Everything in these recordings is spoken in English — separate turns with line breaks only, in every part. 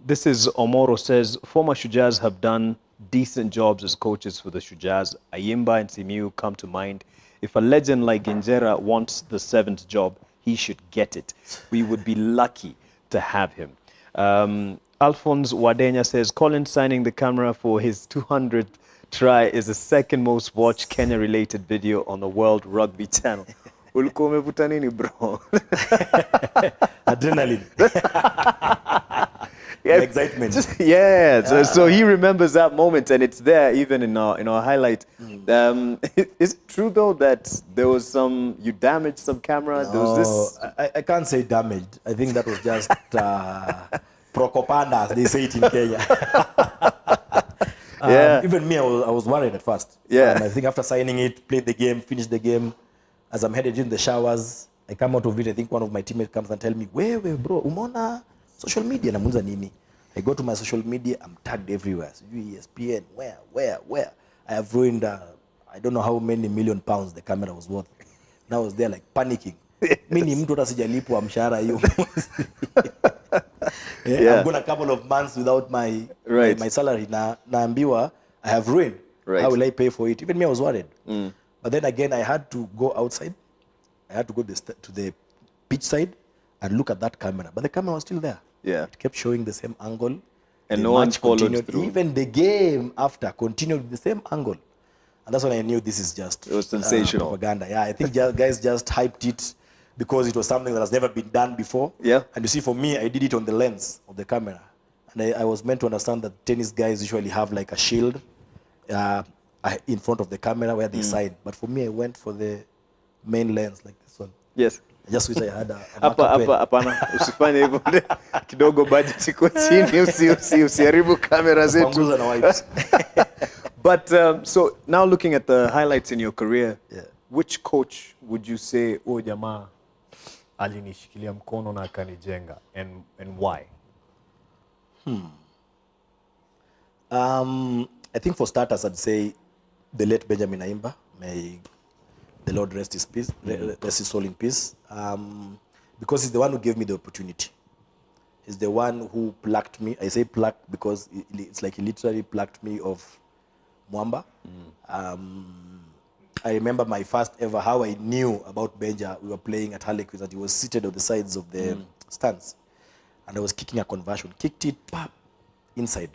This is Omoro says, former Shujaz have done decent jobs as coaches for the Shujaz. Ayimba and Simiu come to mind. If a legend like Injera wants the seventh job, he should get it. We would be lucky to have him. Alphonse Wadenya says, Colin signing the camera for his 200th try is the second most watched Kenya-related video on the World Rugby channel. Ulikuwa umevuta nini, bro?
Adrenaline.
Yeah,
excitement.
So he remembers that moment, and it's there even in our highlight. Is it true though that there was you damaged some camera?
No,
there was this.
I can't say damaged. I think that was just Prokopanda, as they say it in Kenya. Even me, I was worried at first. I think after signing it, played the game, finished the game. As I'm headed in the showers, I come out of it. I think one of my teammates comes and tell me, "Where, bro? Umona social media na munza nini?" I go to my social media. I'm tagged everywhere. So ESPN, where? I have ruined. I don't know how many million pounds the camera was worth. And I was there like panicking. Mimi mtu hata sijalipwa mshahara hiyo. I've gone a couple of months without my salary. Naambiwa I have ruined. How will I pay for it? Even me, I was worried. But then again, I had to go outside. I had to go to the pitch side and look at that camera. But the camera was still there. It kept showing the same angle.
And no one followed through.
Even the game after continued with the same angle. And that's when I knew this is just
it was sensational
propaganda. I think guys just hyped it because it was something that has never been done before. And you see, for me, I did it on the lens of the camera. And I was meant to understand that tennis guys usually have like a shield in front of the camera where they sign. But for me, I went for the main lens like this one.
Yes.
I just wish I had a
hapana, usifanye hivyo. Kidogo budget iko chini, usiharibu kamera zetu. But so now looking at the highlights in your career, which coach would you say, oh jamaa alinishikilia mkono na akanijenga, and why?
I think for starters, I'd say the late Benjamin Ayimba. May the Lord rest his peace, rest his soul in peace. Because he's the one who gave me the opportunity. He's the one who plucked me. I say plucked because it's like he literally plucked me off Mwamba. I remember my first ever, how I knew about Benja. We were playing at Harlequins and he was seated on the sides of the stands. And I was kicking a conversion. Kicked it, pop, inside.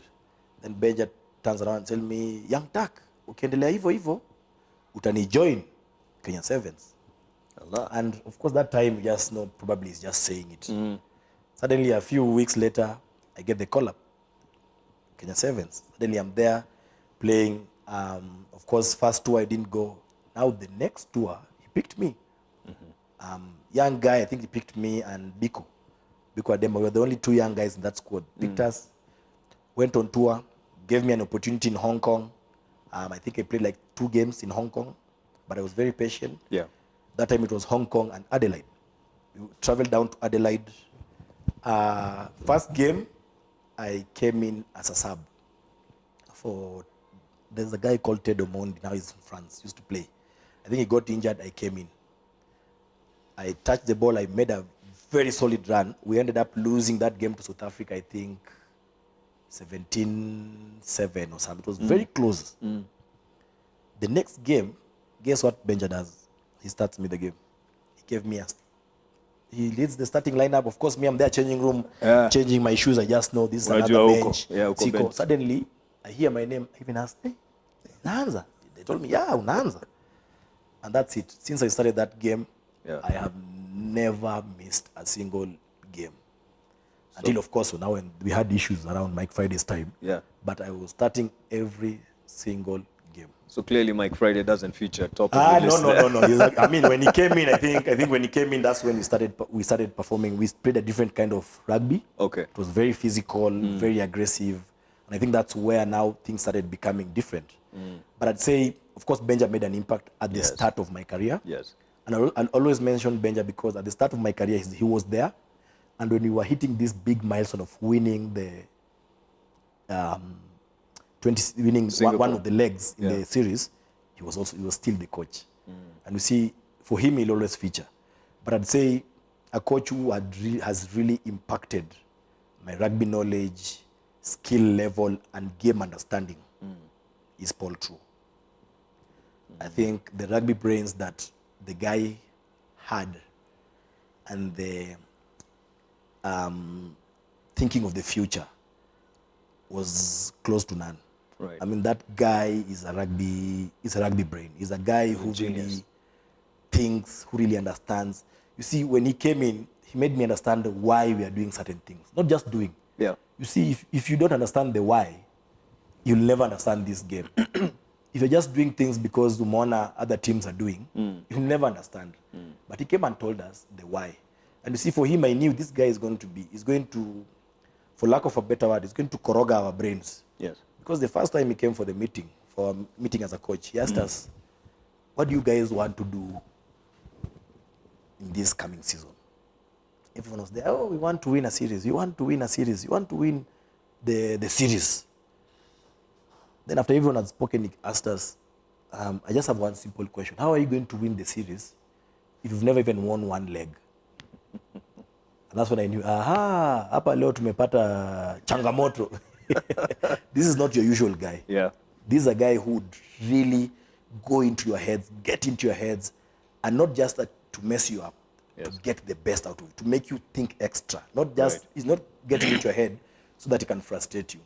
Then Benja turns around and tells me, young Tak, ukiendelea hivyo hivyo, utani join Kenya Sevens. And of course that time, you just know, probably he's just saying it. Suddenly a few weeks later, I get the call up, Kenya Sevens. Suddenly I'm there playing. Of course, first tour I didn't go. Now the next tour, he picked me. Young guy, I think he picked me and Biko Adema. We were the only two young guys in that squad. Picked us, went on tour, gave me an opportunity in Hong Kong. I think I played like 2 games in Hong Kong, but I was very patient. That time it was Hong Kong and Adelaide. We traveled down to Adelaide. First game, I came in as a sub. There's a guy called Ted Omondi, now he's in France, used to play. I think he got injured, I came in. I touched the ball, I made a very solid run. We ended up losing that game to South Africa, I think 17-7 or something. It was very close. The next game, guess what Benja does? He starts me the game. He leads the starting lineup. Of course, me, I'm there changing room, changing my shoes. I just know this is another bench. Bench. Suddenly, I hear my name. I even asked, hey, Unaanza? They told me, yeah, Unaanza. And that's it. Since I started that game, I have never missed a single game. Until, of course, now when we had issues around Mike Friday's time. But I was starting every single game.
So clearly Mike Friday doesn't feature top of the list.
No. I mean, when he came in, I think when he came in, that's when we started performing. We played a different kind of rugby. It was very physical, very aggressive. And I think that's where now things started becoming different. But I'd say, of course, Benja made an impact at the start of my career. And I'll always mention Benja because at the start of my career, he was there. And when we were hitting this big milestone of winning the one of the legs in the series, he was still the coach. And you see, for him, he'll always feature. But I'd say a coach who has really impacted my rugby knowledge, skill level, and game understanding is Paul True. I think the rugby brains that the guy had and the thinking of the future was close to none.
Right.
I mean, that guy is a rugby brain. He's a guy who really thinks, who really understands. You see, when he came in, he made me understand why we are doing certain things, not just doing.
Yeah.
You see, if you don't understand the why, you'll never understand this game. If you're just doing things because Umona other teams are doing, you'll never understand. But he came and told us the why. And you see, for him, I knew this guy is going to, for lack of a better word, he's going to corroga our brains.
Yes.
Because the first time he came for a meeting as a coach, he asked us, what do you guys want to do in this coming season? Everyone was there, oh, we want to win a series. You want to win a series. You want to win the series. Then after everyone had spoken, he asked us, I just have one simple question. How are you going to win the series if you've never even won one leg? And that's when I knew, hapa leo tumepata changamoto. This is not your usual guy.
Yeah.
This is a guy who would really go into your heads, get into your heads, and not just to mess you up, to get the best out of it, to make you think extra. Not just, he's not getting into your head so that he can frustrate you.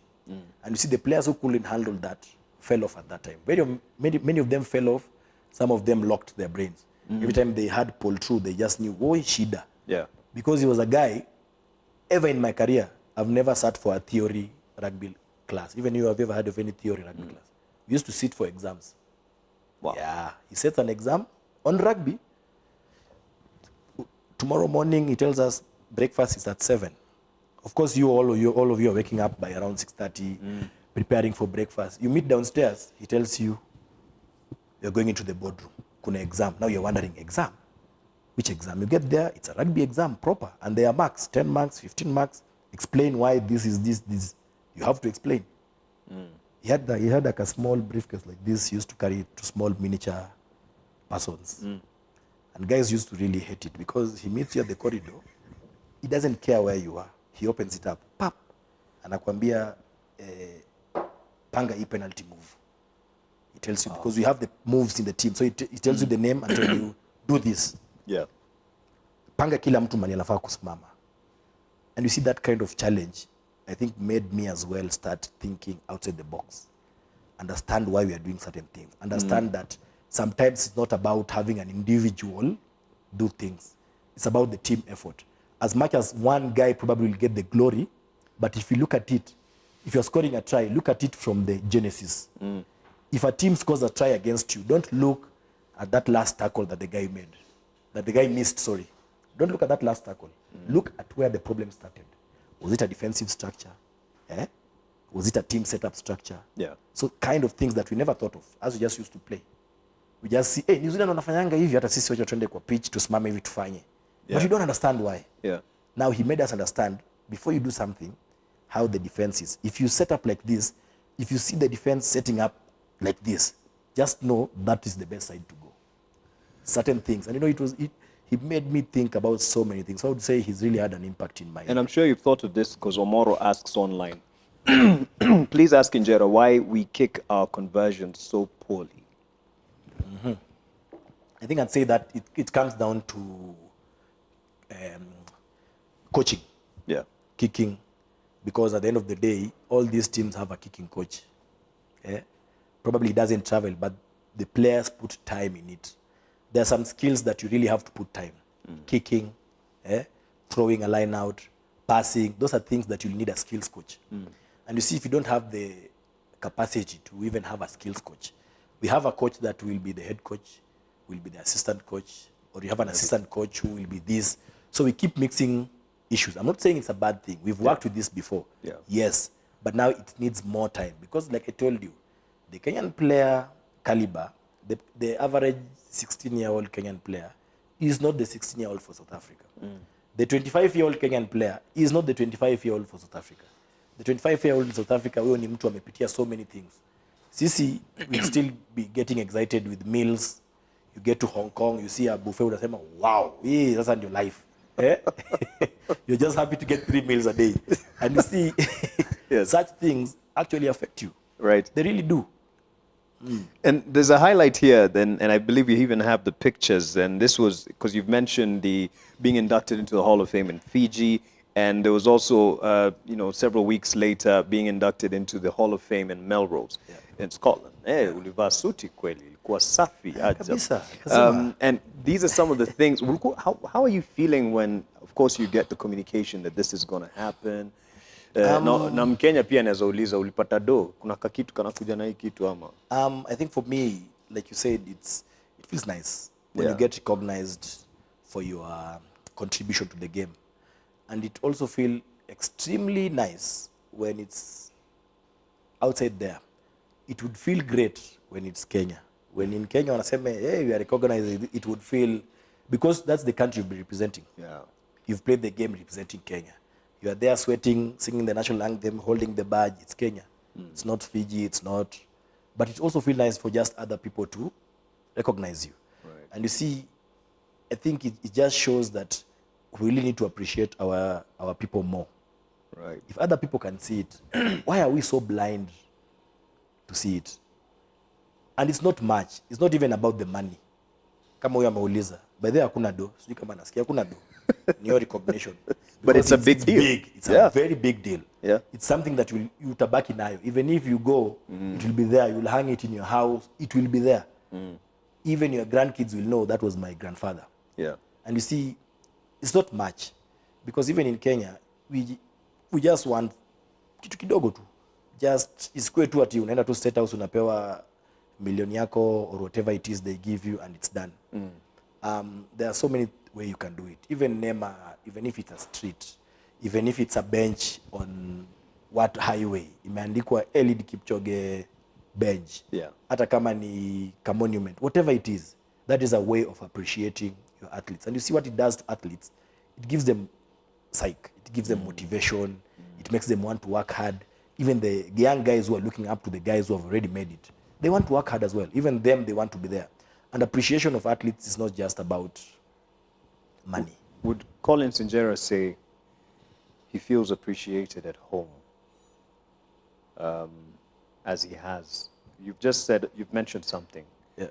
And you see, the players who couldn't handle that fell off at that time. Many of them fell off. Some of them locked their brains. Every time they had Paul True, they just knew, oh, Shida.
Yeah.
Because he was a guy, ever in my career, I've never sat for a theory rugby class. Even you have ever heard of any theory rugby class. We used to sit for exams.
Wow.
Yeah. He sets an exam on rugby. Tomorrow morning, he tells us breakfast is at 7. Of course, all of you are waking up by around 6:30, preparing for breakfast. You meet downstairs. He tells you, you're going into the boardroom. Kuna exam. Now you're wondering, exam? Which exam? You get there, it's a rugby exam proper. And there are marks, 10 marks, 15 marks. Explain why this is this. You have to explain. He had like a small briefcase like this. He used to carry to small miniature persons. And guys used to really hate it because he meets you at the corridor. He doesn't care where you are. He opens it up. Pap. Anakuambia, panga hii penalty move. He tells you, because we have the moves in the team. So he tells you the name and tells you, do this.
Yeah.
Panga kila mtu mali anafaa kusimama. And you see that kind of challenge, I think made me as well start thinking outside the box. Understand why we are doing certain things. Understand that sometimes it's not about having an individual do things. It's about the team effort. As much as one guy probably will get the glory, but if you look at it, if you're scoring a try, look at it from the genesis. If a team scores a try against you, don't look at that last tackle that the guy made, that the guy missed, sorry. Don't look at that last tackle. Look at where the problem started. Was it a defensive structure? Was it a team setup structure?
Yeah.
So kind of things that we never thought of, as we just used to play. We just see, hey, New Zealand wanafanyanga hivi, hata sisi wacha twende kwa pitch, tusimame hivi tufanye. But you don't understand why.
Yeah.
Now he made us understand, before you do something, how the defense is. If you set up like this, if you see the defense setting up like this, just know that is the best side to go. Certain things. And you know, he made me think about so many things. So I would say he's really had an impact in my life.
And I'm sure you've thought of this because Omoro asks online. Please ask Injera why we kick our conversions so poorly.
I think I'd say that it comes down to coaching.
Yeah.
Kicking. Because at the end of the day, all these teams have a kicking coach. Probably he doesn't travel, but the players put time in it. There are some skills that you really have to put time. Kicking, throwing a line out, passing. Those are things that you'll need a skills coach. And you see, if you don't have the capacity to even have a skills coach, we have a coach that will be the head coach, will be the assistant coach, or you have an assistant coach who will be this. So we keep mixing issues. I'm not saying it's a bad thing. We've worked with this before.
Yeah.
Yes, but now it needs more time. Because like I told you, the Kenyan player caliber, the average 16-year-old Kenyan player is not the 16-year-old for South Africa. The 25-year-old Kenyan player is not the 25-year-old for South Africa. The 25-year-old in South Africa, huyo ni mtu amepitia so many things. Sisi, we'll still be getting excited with meals. You get to Hong Kong, you see a buffet, unasema, wow, that's your life. You're just happy to get 3 meals a day. And you see,
Yes.
Such things actually affect you.
Right.
They really do.
And there's a highlight here, then, and I believe you even have the pictures. And this was because you've mentioned the being inducted into the Hall of Fame in Fiji, and there was also, several weeks later, being inducted into the Hall of Fame in Melrose, in Scotland. Ulivaa suti kweli, ilikuwa safi ajabu.
Kabisa, lazima.
And these are some of the things. How are you feeling when, of course, you get the communication that this is going to happen? Na Mkenya pia anaweza uliza ulipata do, kuna kakitu kanakuja na hii kitu ama?
I think for me, like you said, it feels nice when
Yeah.
you get recognized for your contribution to the game. And it also feels extremely nice when it's outside there. It would feel great when it's Kenya. When in Kenya, wanasema, hey, we are recognized, it would feel, because that's the country you'll be representing.
Yeah.
You've played the game representing Kenya. You are there sweating, singing the national anthem, holding the badge. It's Kenya. It's not Fiji. It's not. But it also feels nice for just other people to recognize you.
Right.
And you see, I think it just shows that we really need to appreciate our people more.
Right.
If other people can see it, why are we so blind to see it? And it's not much. It's not even about the money. Kama huyo ameuliza. By the way, hakuna do. Sijui kama nasikia hakuna do. Ni your recognition.
But it's a big deal.
Big. It's
Yeah.
a very big deal.
Yeah.
It's something that you utabaki nayo. Even if you go, it will be there. You'll hang it in your house. It will be there. Even your grandkids will know that was my grandfather.
Yeah.
And you see, it's not much. Because even in Kenya, we just want kitu kidogo tu. Just isikue tu ati unaenda tu State House unapewa milioni yako or whatever it is they give you and it's done. There are so many ways you can do it. Even Nema, even if it's a street, even if it's a bench on what highway, imeandikwa Eliud Kipchoge bench.
Yeah.
Hata kama ni ka monument, whatever it is, that is a way of appreciating your athletes. And you see what it does to athletes. It gives them psych. It gives them motivation. It makes them want to work hard. Even the young guys who are looking up to the guys who have already made it, they want to work hard as well. Even them, they want to be there. And appreciation of athletes is not just about money.
Would Collins Injera say he feels appreciated at home as he has? You've mentioned something.
Yeah.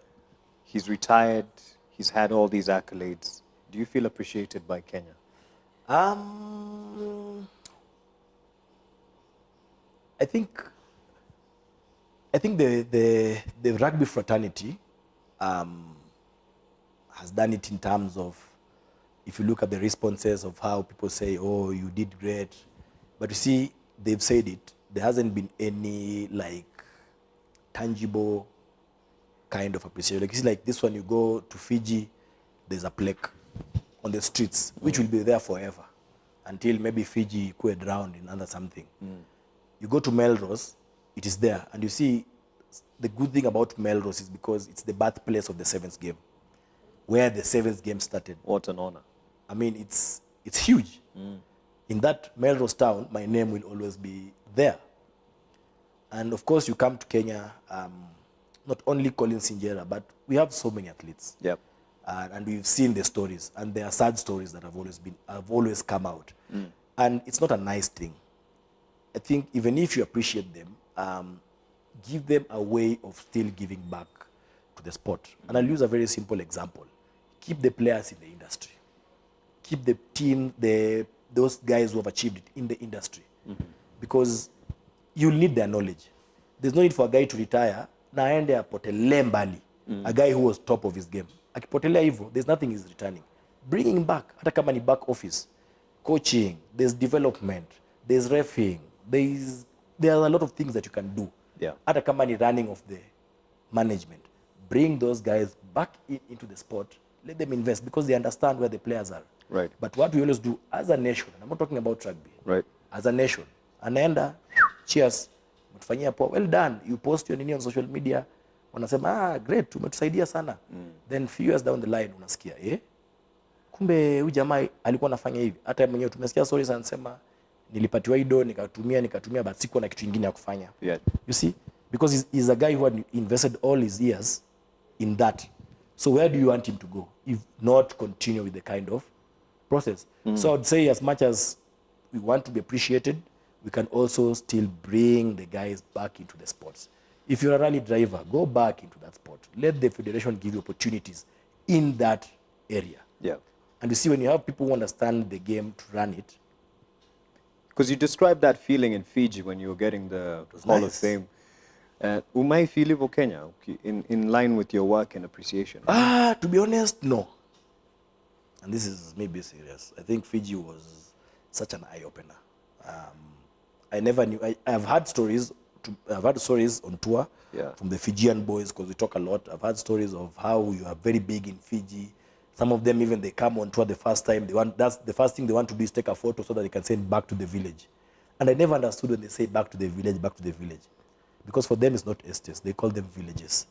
He's retired. He's had all these accolades. Do you feel appreciated by Kenya?
I think the rugby fraternity has done it in terms of, if you look at the responses of how people say, oh, you did great. But you see, they've said it. There hasn't been any tangible kind of appreciation. Like, it's like this one, you go to Fiji, there's a plaque on the streets, which will be there forever until maybe Fiji could drown in under something. You go to Melrose, it is there. And you see, the good thing about Melrose is because it's the birthplace of the Sevens game, where the Sevens game started.
What an honor.
I mean, it's huge. In that Melrose town, my name will always be there. And of course, you come to Kenya, not only Collins Injera, but we have so many athletes.
Yep.
And we've seen the stories, and there are sad stories that have always come out. And it's not a nice thing. I think even if you appreciate them, give them a way of still giving back to the sport. And I'll use a very simple example. Keep the players in the industry. Keep the team, those guys who have achieved it in the industry. Because you'll need their knowledge. There's no need for a guy to retire, na aende apotelee mbali. A guy who was top of his game. Akipotelea hivyo, there's nothing he's returning. Bring him back, hata kama ni back office. Coaching, there's development, there's refing, there are a lot of things that you can do.
Yeah.
Hata kama ni running of the management. Bring those guys back into the sport. Let them invest because they understand where the players are.
Right.
But what we always do as a nation, and I'm not talking about rugby.
Right.
As a nation, anaenda, cheers, umetufanyia poa, well done. You post your nini on social media, wanasema, great, umetusaidia sana. Then few years down the line, unasikia, kumbe huyu jamaa alikuwa anafanya hivi. Hata mwenyewe tumesikia stories anasema, nilipatiwa ido, nikatumia, but sikuwa na kitu kingine ya kufanya.
Yeah.
You see? Because he's a guy who had invested all his years in that. So where do you want him to go if not continue with the kind of process? So I'd say as much as we want to be appreciated, we can also still bring the guys back into the sports. If you're a rally driver, go back into that sport. Let the federation give you opportunities in that area.
Yeah.
And you see, when you have people who understand the game to run it,
Because you described that feeling in Fiji when you were getting the Hall of
nice.
Fame. Umai feel hivyo Kenya, in line with your work and appreciation?
to be honest, no. And this is maybe serious. I think Fiji was such an eye-opener. I never knew. I've had stories. I've had stories on tour from the Fijian boys, because we talk a lot. I've had stories of how you are very big in Fiji. Some of them, even they come on tour the first time. That's the first thing they want to do is take a photo so that they can send back to the village. And I never understood when they say back to the village, because for them it's not estates. They call them villages.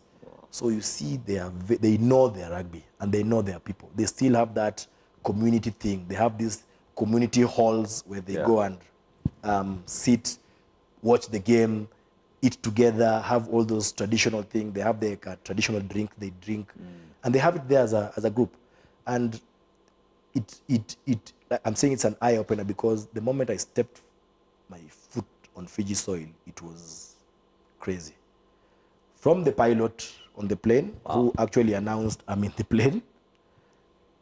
So you see, they know their rugby and they know their people. They still have that community thing. They have these community halls where they go and sit, watch the game, eat together, have all those traditional things. They have their traditional drink they drink, and they have it there as a group. And I'm saying it's an eye opener, because the moment I stepped my foot on Fiji soil, it was crazy. From the pilot on the plane, who actually announced I'm in the plane,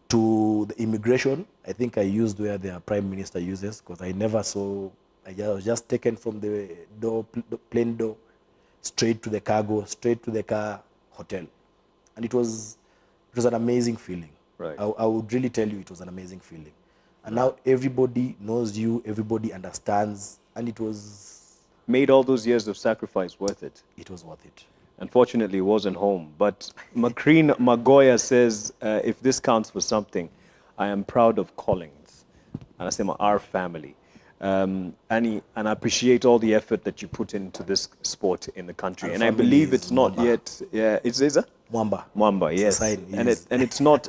to the immigration, I think I used where their prime minister uses, because I never saw. I was just taken from the plane door, straight to the cargo, straight to the car, hotel, and it was an amazing feeling.
Right.
I would really tell you, it was an amazing feeling. And now everybody knows you, everybody understands, and it was...
Made all those years of sacrifice worth it.
It was worth it.
Unfortunately, it wasn't home. But Macreen Magoya says, if this counts for something, I am proud of Collins. And I say, our family. And I appreciate all the effort that you put into this sport in the country.
Our
and I believe it's not
Mwamba.
yet... Yeah, it's a?
Mwamba.
Mwamba, yes.
And
it's not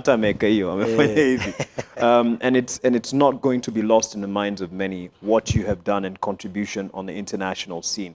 ameka hiyo amefanya hivi. And it's not going to be lost in the minds of many what you have done and contribution on the international scene.